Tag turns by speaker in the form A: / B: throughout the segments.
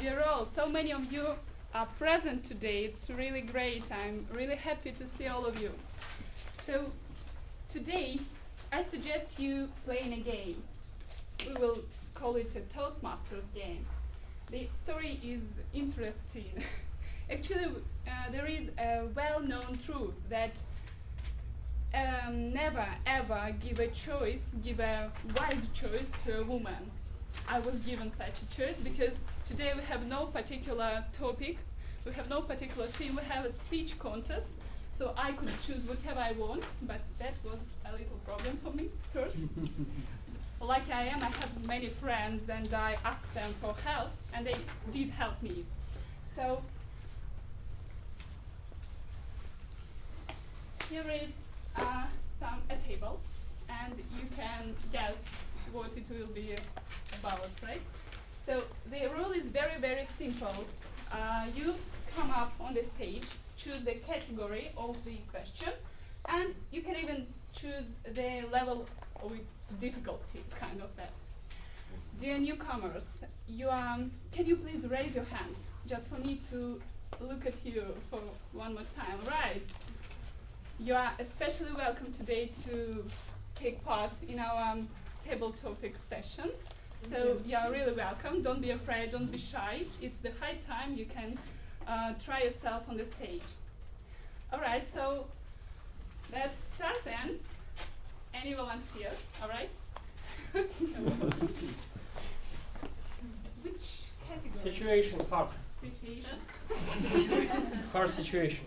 A: Dear all, so many of you are present today. It's really great. I'm really happy to see all of you. So today I suggest you playing a game. We will call it a Toastmasters game. The story is interesting. Actually, there is a well-known truth that never ever give a wild choice to a woman. I was given such a choice because today we have no particular topic, we have no particular theme, we have a speech contest, so I could choose whatever I want, but that was a little problem for me first. Like I am, I have many friends and I asked them for help and they did help me. So here is a table and you can guess what it will be about, right? So the rule is very, very simple. You come up on the stage, choose the category of the question, and you can even choose the level of its difficulty, kind of that. Dear newcomers, can you please raise your hands, just for me to look at you for one more time, right? You are especially welcome today to take part in our table topic session. So you are really welcome. Don't be afraid, don't be shy. It's the high time you can try yourself on the stage. All right, so let's start then. Any volunteers, all right? Which category?
B: Situation, hard.
A: Situation.
B: Hard situation.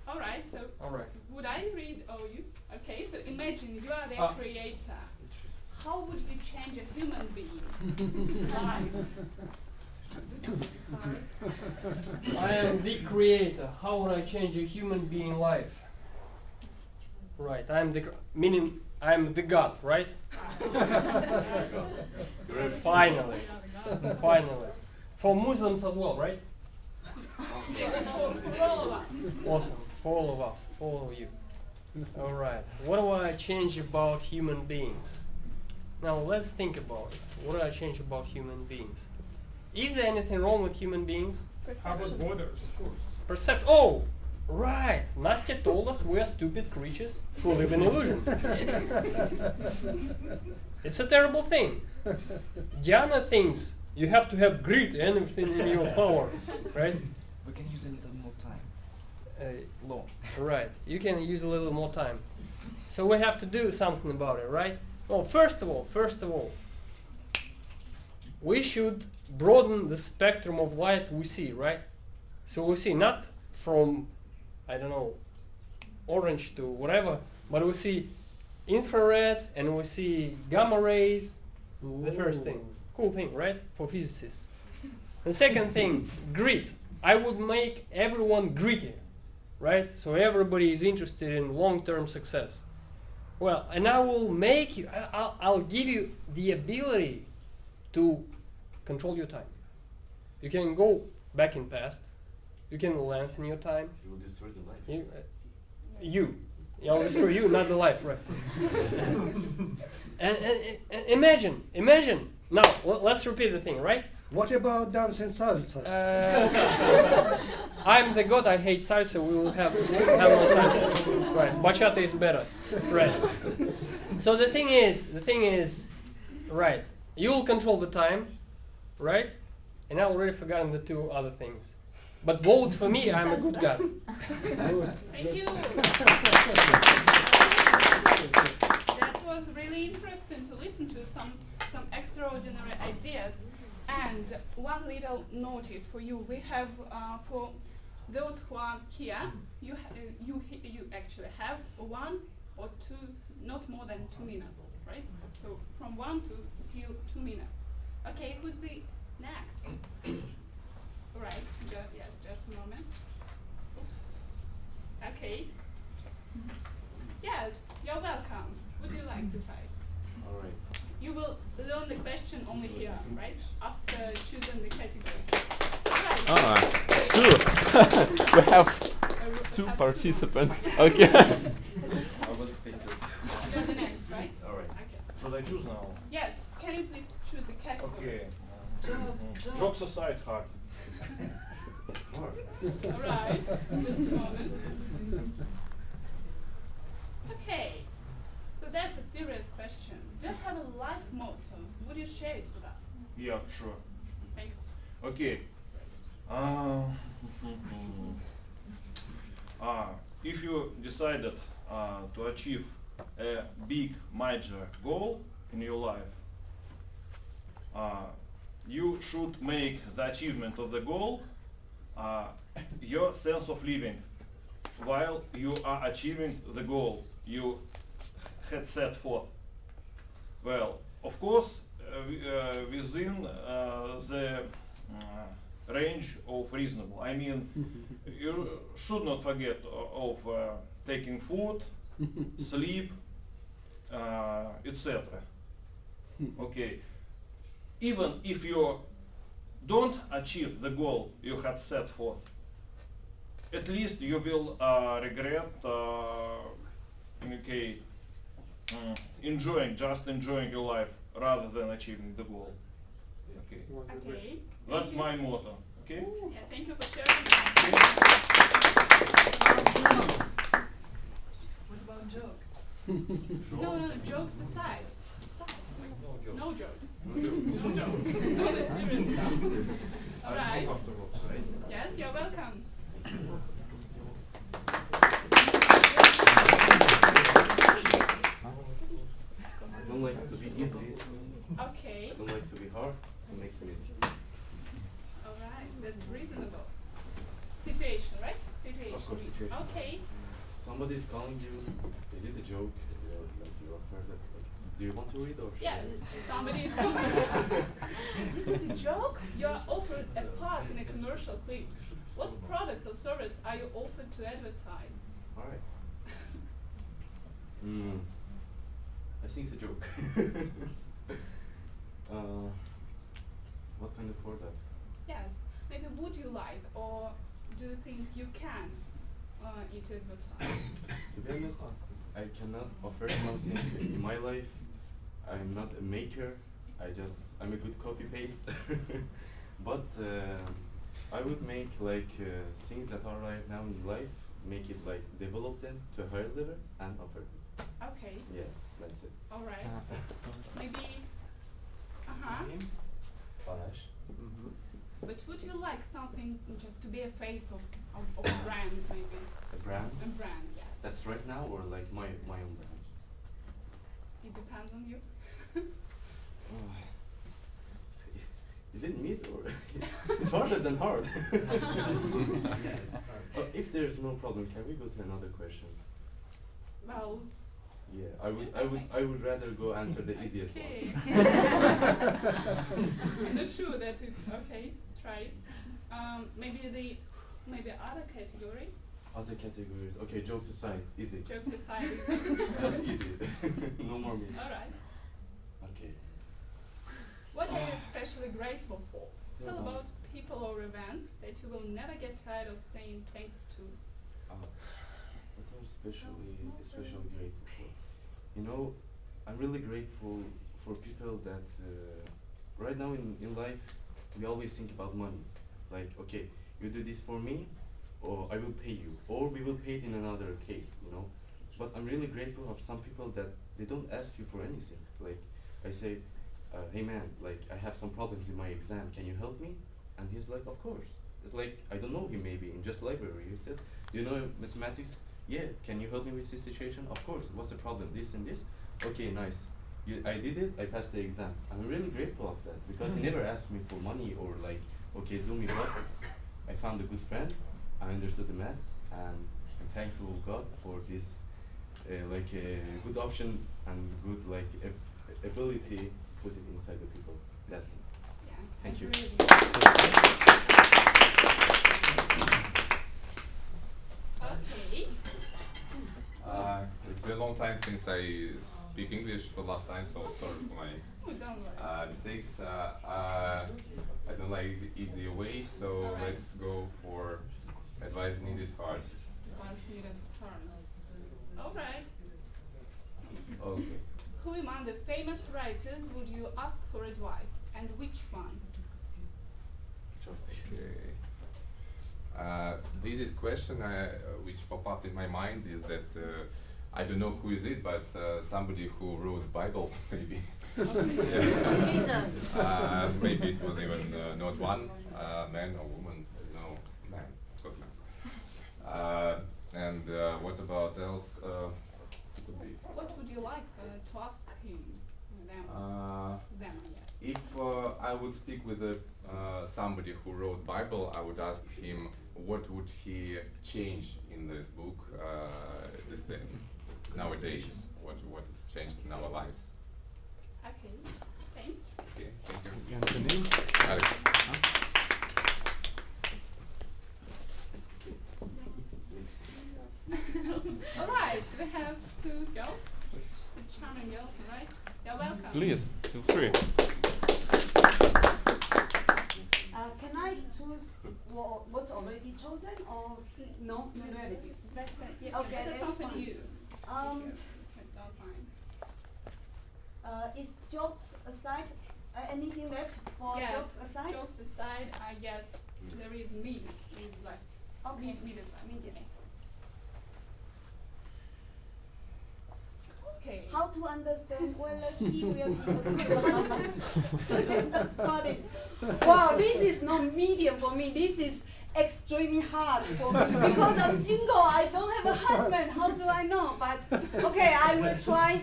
A: All right, so would I read or you? Okay, so imagine you are the creator. How would you change a human being? Life.
B: I am the creator. How would I change a human being life? Right, meaning I'm the God, right? Finally. Finally. For Muslims as well, right?
A: For all of us.
B: Awesome. For all of us. For all of you. All right. What do I change about human beings? Now let's think about it. What do I change about human beings? Is there anything wrong with human beings?
C: How about borders? Of course.
B: Perception. Oh, right. Nastya told us we are stupid creatures who live in illusion. It's a terrible thing. Diana thinks you have to have grit and everything in your power, right?
D: We can use a little more time. Law.
B: Right. You can use a little more time. So we have to do something about it, right? Well, first of all, we should broaden the spectrum of light we see, right? So we see not from, I don't know, orange to whatever, but we see infrared and we see gamma rays. Ooh. The first thing. Cool thing, right? For physicists. The second thing, grit. I would make everyone gritty, right? So everybody is interested in long-term success. Well, and I will make you, I'll give you the ability to control your time. You can go back in past. You can lengthen your time.
E: You will destroy the life.
B: I'll destroy you, not the life, right? and imagine. Now, let's repeat the thing, right?
C: What about dancing salsa?
B: I'm the god, I hate salsa, we will have no salsa. Right, bachata is better. Right. So the thing is, right, you will control the time, right? And I already forgotten the two other things. But vote for me, I'm a good god.
A: Thank you. That was really interesting to listen to some extraordinary ideas. And one little notice for you: we have for those who are here, you actually have 1 or 2, not more than 2 minutes, right? So from 1 to till 2 minutes. Okay, who's the next? Right. Yes, just a moment. Oops. Okay. Yes, you're welcome. Would you like to try it?
E: All right.
A: You will learn the question only here, right? After choosing the category. Right.
F: Two. We have 2 participants. Okay.
E: I was take this.
A: You're the next, right?
E: All right.
A: Okay.
E: Should I choose now?
A: Yes. Can you please choose the category?
E: Okay.
G: Jokes aside, hard.
A: All right, just a moment. Okay, so that's a serious question. Do you have a life motto? Would you share it with us?
G: Yeah, sure.
A: Thanks.
G: Okay. If you decided to achieve a big major goal in your life, you should make the achievement of the goal your sense of living while you are achieving the goal you had set forth. Well, of course, within the range of reasonable. I mean, you should not forget of taking food, sleep, etc. Okay. Even if you don't achieve the goal you had set forth, at least you will regret enjoying your life rather than achieving the goal. Okay.
A: Okay.
G: That's my motto. Okay.
A: Yeah, thank you for sharing.
H: What about joke?
A: No, jokes aside. No jokes.
E: No jokes.
A: No jokes. All the serious stuff. All right. Yes, you're welcome.
E: I don't like to be easy.
A: Okay.
E: I don't like to be hard. So make me.
A: All right, that's reasonable. Situation, right? Situation.
E: Of course, situation.
A: Okay.
E: Somebody's calling you. Is it a joke? Like you have heard it. Like, do you want to read or? should
A: Yeah,
E: I?
A: somebody is calling. Is it a joke? You are offered a part in a commercial clip. What product or service are you offered to advertise?
E: All right. I think it's a joke. What kind of product?
A: Yes. Maybe would you like, or do you think you can it advertise?
E: To be honest, I cannot offer something in my life. I'm not a maker. I'm a good copy paste. But I would make like things that are right now in life, make it like develop them to a higher level and offer them.
A: Okay.
E: Yeah, that's it.
A: All right. Maybe. But would you like something just to be a face of a brand, maybe?
E: A brand?
A: A brand, yes.
E: That's right now or like my own brand?
A: It depends on you.
E: Is it meat or it's harder than hard? But if there's no problem, can we go to another question?
A: Well.
E: Yeah, I would rather go answer the easiest
A: Okay.
E: one.
A: I'm not sure that it. Okay, try it. Maybe other category.
E: Other categories. Okay, jokes aside, easy.
A: Jokes aside.
E: Just easy. No more meat.
A: All right.
E: Okay.
A: What are you especially grateful for? Tell about people or events that you will never get tired of saying thanks to.
E: What I'm especially grateful for? You know, I'm really grateful for people that right now in life we always think about money. Like, okay, you do this for me, or I will pay you, or we will pay it in another case, you know. But I'm really grateful of some people that they don't ask you for anything. Like, I say, hey man, like I have some problems in my exam, can you help me? And he's like, of course. It's like, I don't know him maybe in just library. He said, do you know mathematics? Yeah, can you help me with this situation? Of course, what's the problem? This and this? Okay, nice. I did it, I passed the exam. I'm really grateful of that because he never asked me for money or like, okay, do me what? I found a good friend, I understood the maths, and I'm thankful God for this good option and good ability put it inside the people. That's it.
A: Yeah.
E: Thank you.
A: Okay.
I: It's been a long time since I speak English for the last time, so sorry for my
A: Oh, don't worry.
I: mistakes. I don't like the easy way, so
A: Alright.
I: let's go for advice needed hard.
A: Once needed turn. All right.
E: Okay.
A: Who among the famous writers would you ask for advice, and which one?
I: Okay. This is question which pop up in my mind is that I don't know who is it, but somebody who wrote Bible, maybe.
H: Jesus.
I: Maybe it was even not one man or woman, no, man, of course man. And what about else? Could be.
A: What would you like to ask him? Them, them, yes.
I: If I would stick with somebody who wrote Bible, I would ask him what would he change in this book this nowadays. What has changed in our lives?
A: Okay, thanks.
I: Okay, thank you.
F: And the name?
I: Alex.
A: All right, we have two girls, two charming girls, right? You're welcome.
F: Please, feel free.
H: Can I choose what's already chosen or no? Not ready.
A: That's yeah,
H: Okay,
A: that's
H: that's
A: something
H: fine.
A: new.
H: Um,
A: Don't mind.
H: is jokes aside? Anything left for
A: Yeah,
H: jokes aside?
A: Jokes aside, I guess there is me is left.
H: Okay.
A: Me is left.
H: Medium.
A: Okay.
H: How to understand whether he will be a good husband? So just started. Wow, this is not medium for me. This is extremely hard for me because I'm single. I don't have a husband. How do I know? But okay, I will try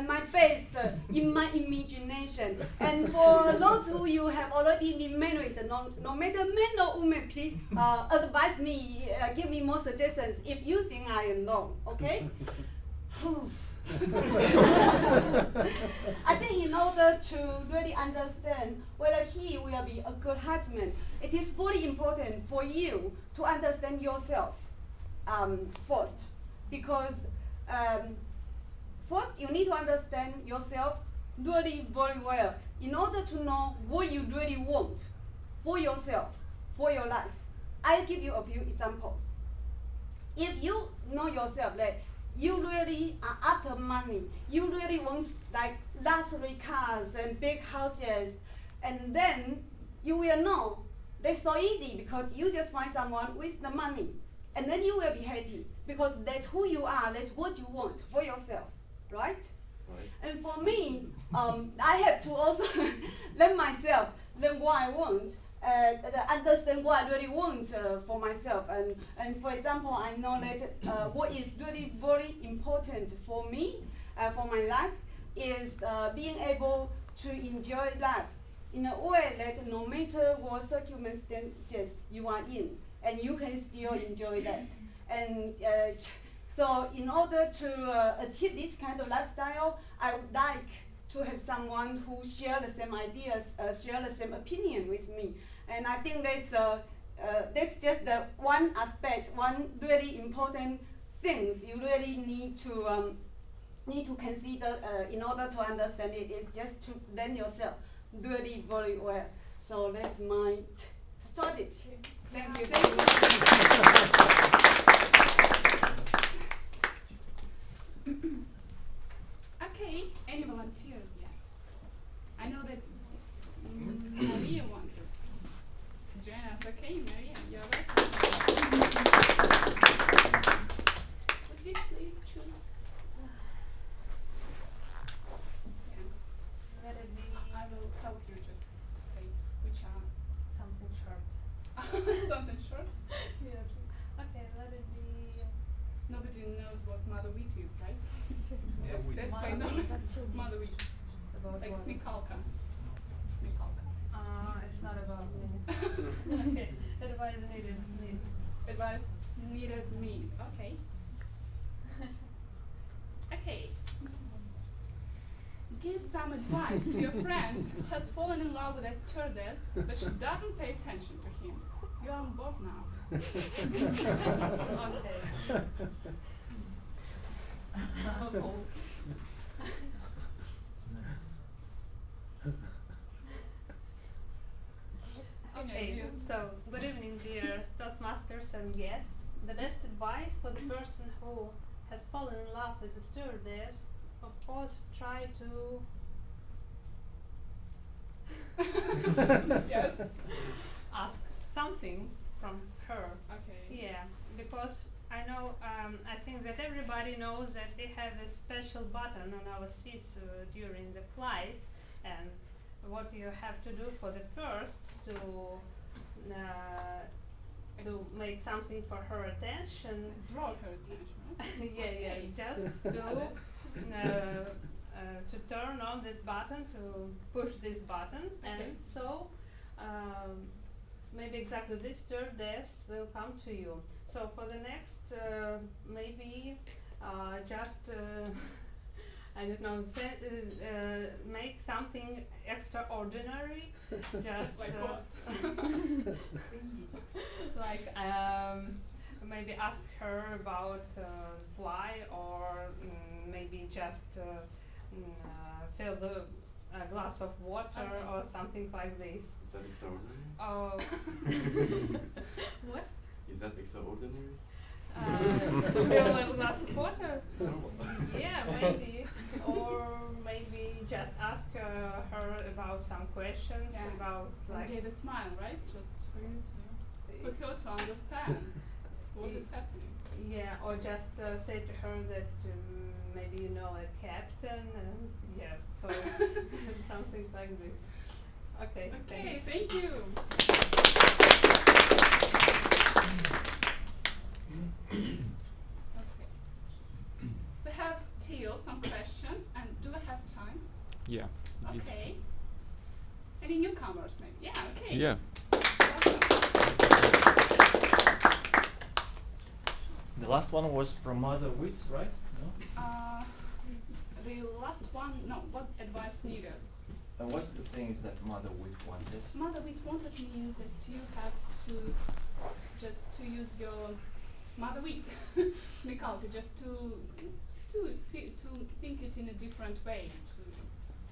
H: my best in my imagination. And for those who you have already been married, no matter man or woman, please advise me, give me more suggestions if you think I am wrong. Okay. I think in order to really understand whether he will be a good husband, it is very important for you to understand yourself first. Because first you need to understand yourself really very well in order to know what you really want for yourself, for your life. I'll give you a few examples. If you know yourself that you really are after money, you really want like luxury cars and big houses, and then you will know that's so easy because you just find someone with the money, and then you will be happy because that's who you are, that's what you want for yourself, right?
E: Right.
H: And for me, I have to also learn myself, learn what I want, understand what I really want for myself. And for example, I know that what is really very important for me, for my life, is being able to enjoy life in a way that no matter what circumstances you are in, and you can still enjoy that. And so in order to achieve this kind of lifestyle, I would like to have someone who share the same ideas, share the same opinion with me. And I think that's just the one aspect, one really important things you really need to consider in order to understand it, is just to learn yourself really very well. So that's my strategy. Thank you very much.
A: Okay, any volunteers yet? I know that Maria wanted to join us. Okay, Maria, you're welcome. Would you please choose? Yeah.
J: Let it be
A: I will help you just to say which are
J: something short.
A: something short.
J: Yes. Okay, let it be.
A: Nobody knows what mother wheat is, right? Yeah,
F: Mother wheat.
A: that's why no mother wheat.
J: About
A: Like
J: what?
A: smikalka. Smikalka.
J: It's not about me. Okay. Advice needed.
A: Advice needed me. Okay. Okay. Give some advice to your friend who has fallen in love with a stewardess, but she doesn't pay attention to him. You are on board now.
J: Okay. Okay,
A: yes.
J: so good evening, dear Toastmasters and guests. The best advice for the person who has fallen in love with a stewardess, of course, try to
A: Yes.
J: ask something from her.
A: Okay.
J: Yeah, because I know, I think that everybody knows that we have a special button on our seats during the flight, and what you have to do for the first to make something for her attention.
A: Draw her attention.
J: Yeah, just to turn on this button, to push this button,
A: Okay.
J: and so maybe exactly this stewardess will come to you. So for the next, maybe just I don't know, make something extraordinary. Just
A: Like what?
J: like maybe ask her about fly, or maybe just fill the a glass of water
A: Okay.
J: or something like this.
E: Is that extraordinary?
J: Oh, what?
E: Is that extraordinary?
J: To fill a glass of water?
E: No.
J: Yeah, maybe. Or maybe just ask her about some questions
A: Yeah.
J: about
A: Like
J: like.
A: a smile, right? Just for you to, for her to understand what is happening.
J: Yeah, or just say to her that maybe you know a captain, and yeah, so something like this. Okay.
A: Okay,
J: thanks.
A: thank you. Okay. We have still some questions, and do we have time?
F: Yeah. indeed.
A: Okay. Any newcomers, maybe? Yeah, okay.
F: Yeah.
A: Welcome.
D: The last one was from Mother Wit, right? No?
A: The last one, no, was advice needed.
D: And what's the things that Mother Wit wanted?
A: Mother with wanted means that you have to just to use your mother wit, smykалка, just to think it in a different way.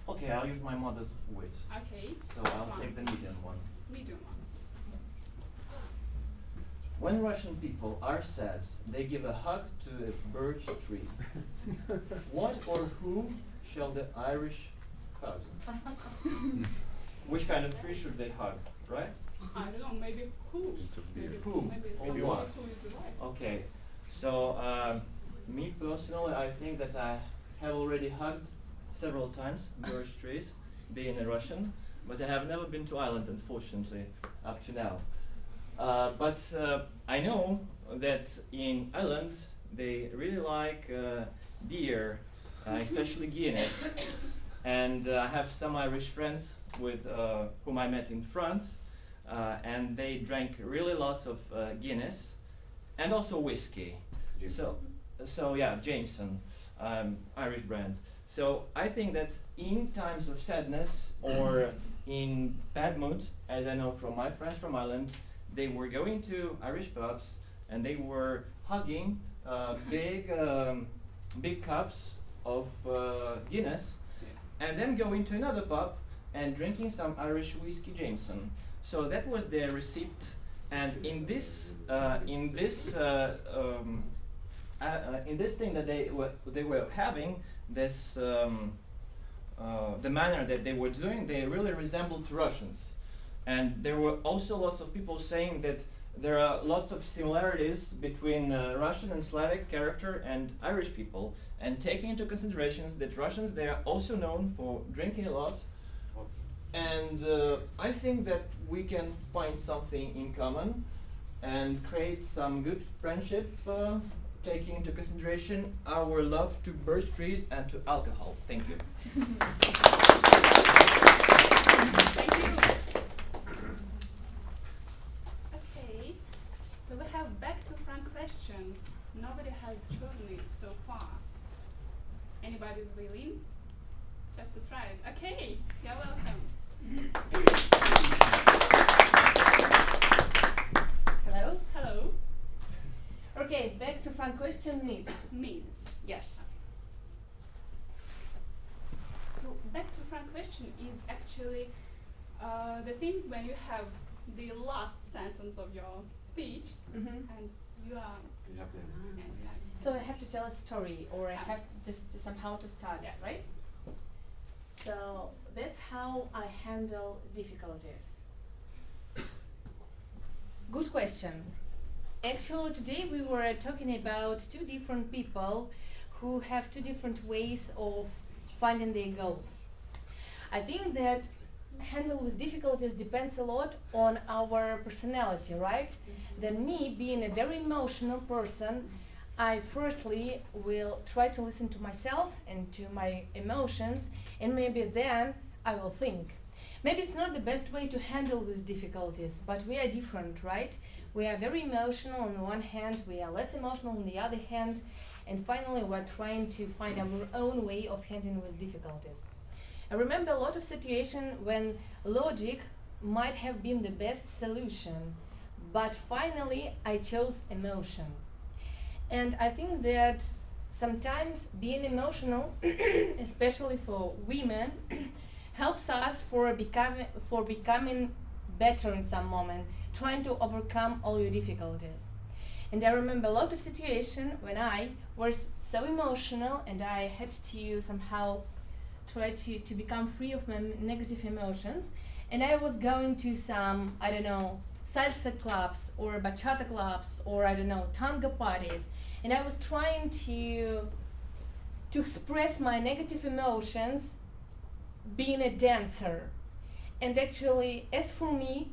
D: Okay, I'll use my mother's wit.
A: Okay.
D: So
A: which
D: I'll
A: one?
D: take the medium one.
A: Medium one.
D: When Russian people are sad, they give a hug to a birch tree. What or who shall the Irish hug? Which kind of tree should they hug, right?
A: I don't know, maybe who? Maybe
D: Who?
A: Maybe
D: Maybe
A: somebody
D: what?
A: who is right.
D: Okay, so me personally, I think that I have already hugged several times birch trees, being a Russian, but I have never been to Ireland, unfortunately, up to now. But I know that in Ireland they really like beer, especially Guinness. And I have some Irish friends with whom I met in France, and they drank really lots of Guinness and also whiskey. So yeah, Jameson, Irish brand. So I think that in times of sadness or in bad mood, as I know from my friends from Ireland, they were going to Irish pubs and they were hugging big cups of Guinness, and then going to another pub and drinking some Irish whiskey Jameson. So that was their receipt, and in this thing that they were having, this the manner that they were doing, they really resembled to Russians. And there were also lots of people saying that there are lots of similarities between Russian and Slavic character and Irish people, and taking into consideration that Russians, they are also known for drinking a lot. And I think that we can find something in common and create some good friendship, taking into consideration our love to birch trees and to alcohol. Thank you.
A: Thank you. Okay, so we have back to front question. Nobody has chosen it so far. Anybody's willing? Just to try it. Okay, you're welcome.
K: Hello?
A: Hello.
K: Okay, back to front question, need.
A: Me.
K: Yes.
A: So back to front question is actually the thing when you have the last sentence of your speech and you are
E: You have to.
K: So I have to tell a story, or I have just somehow to start,
A: Yes.
K: right? So that's how I handle difficulties. Good question. Actually, today we were talking about two different people who have two different ways of finding their goals. I think that handle with difficulties depends a lot on our personality, right? Then me, being a very emotional person, I firstly will try to listen to myself and to my emotions, and maybe then I will think. Maybe it's not the best way to handle with difficulties, but we are different, right? We are very emotional on the one hand, we are less emotional on the other hand, and finally we're trying to find our own way of handling with difficulties. I remember a lot of situations when logic might have been the best solution, but finally I chose emotion. And I think that sometimes being emotional, especially for women, helps us for becoming better in some moment, trying to overcome all your difficulties. And I remember a lot of situations when I was so emotional and I had to somehow try to become free of my negative emotions, and I was going to some, I don't know, salsa clubs or bachata clubs or I don't know, tango parties, and I was trying to express my negative emotions being a dancer. And actually, as for me,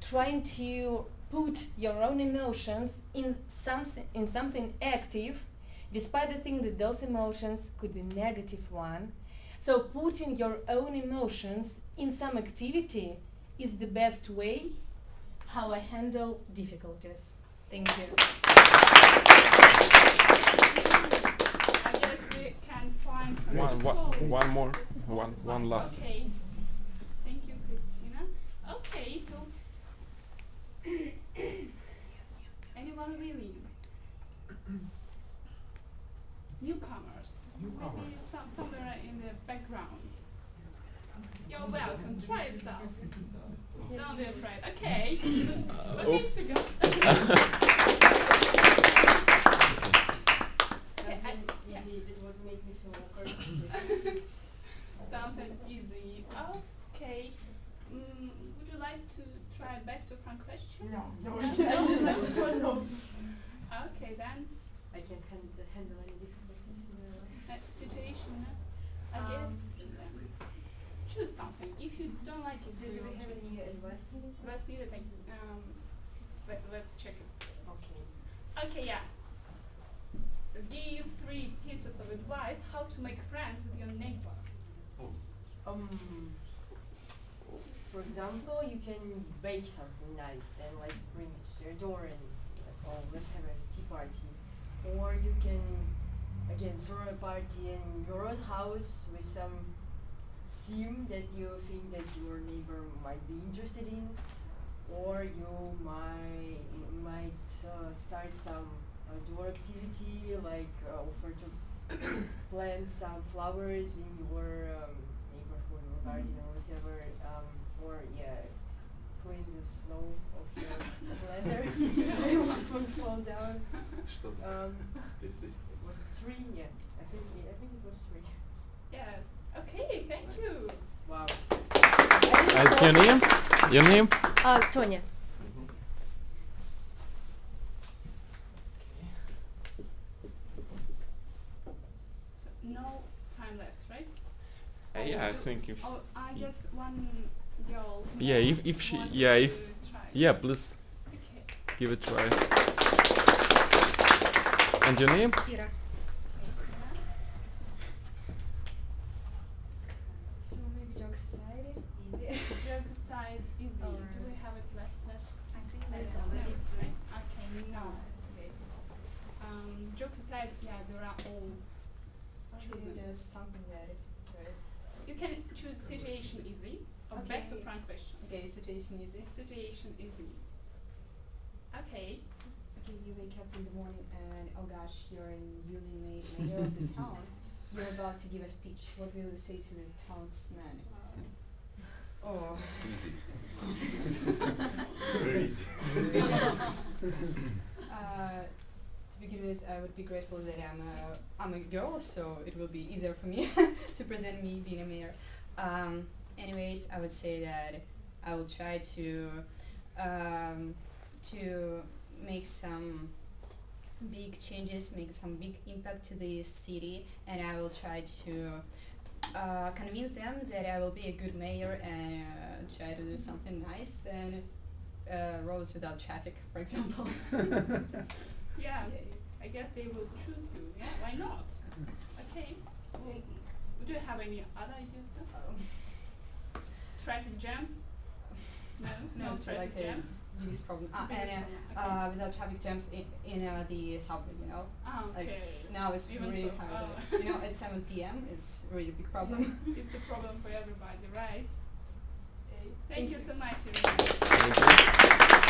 K: trying to put your own emotions in something active, despite the thing that those emotions could be negative one. So putting your own emotions in some activity is the best way how I handle difficulties. Thank you.
A: I guess we can find some
F: One more. One last.
A: Okay. Thank you, Christina. Okay, so anyone really? Newcomers. Maybe somewhere in the background. You're welcome. Try yourself. Don't be afraid. Okay. Okay to go.
K: Easy, it would make me feel awkward.
A: Something easy. Okay. Would you like to try back to front question?
K: No.
A: No. Okay then.
K: I can handle any difficulties.
A: Situation. I guess choose something. If you don't like it,
K: Do we have any advice needed?
A: let's need it. Let's check it.
K: Okay.
A: Okay, yeah. So give 3 pieces of advice how to make friends with your neighbor.
K: For example, you can bake something nice and like bring it to their door and like, oh, let's have a tea party. Or you can again throw a party in your own house with some theme that you think that your neighbor might be interested in. Or you might start some outdoor activity like offer to plant some flowers in your neighborhood or garden or whatever, or clean the snow off your leather so your wax won't fall down. Was it 3? Yeah, I think it was 3.
A: Yeah. Okay. Thank you.
K: Wow.
F: Your name? Your name?
K: Tonya.
A: So no time left, right?
F: Yeah, I think if.
A: Oh, I guess one girl.
F: Yeah, if she.
A: wants
F: Yeah,
A: to
F: if.
A: try.
F: Yeah, please
A: Okay.
F: give it a try. And your name?
K: Ira.
L: So maybe joke society, easy.
A: Joke aside, easy.
L: Or-
A: Do we have it left? Let's.
L: I think
A: Let's
L: that's already.
A: right? Okay, no.
L: Okay.
A: Joke aside, yeah, there are all.
L: Maybe
A: chosen.
L: just something that
A: You can choose situation easy or back to
L: Okay.
A: front questions.
L: okay, situation easy.
A: Situation easy. Okay.
L: Okay, you wake up in the morning and oh gosh, you're in newly made mayor of the town. You're about to give a speech. What will you say to the townsman? Oh.
I: Easy. Very easy.
L: To begin with, I would be grateful that I'm a girl, so it will be easier for me to present me being a mayor. Anyways, I would say that I will try to to make some big changes, make some big impact to the city, and I will try to convince them that I will be a good mayor and try to do something nice and roads without traffic, for example.
A: Yeah, I guess they will choose you. Yeah, why not? Okay. Well, do you have any other ideas? Traffic jams? No
L: it's
A: traffic
L: like
A: jams.
L: a biggest problem.
A: Biggest
L: And
A: problem, okay.
L: without traffic jams in the subway, you know.
A: Okay.
L: Like now it's
A: Even
L: really
A: so,
L: hard.
A: oh.
L: You know, at 7 p.m. it's really a big problem.
A: It's a problem for everybody, right? Thank you so much.
E: Thank you.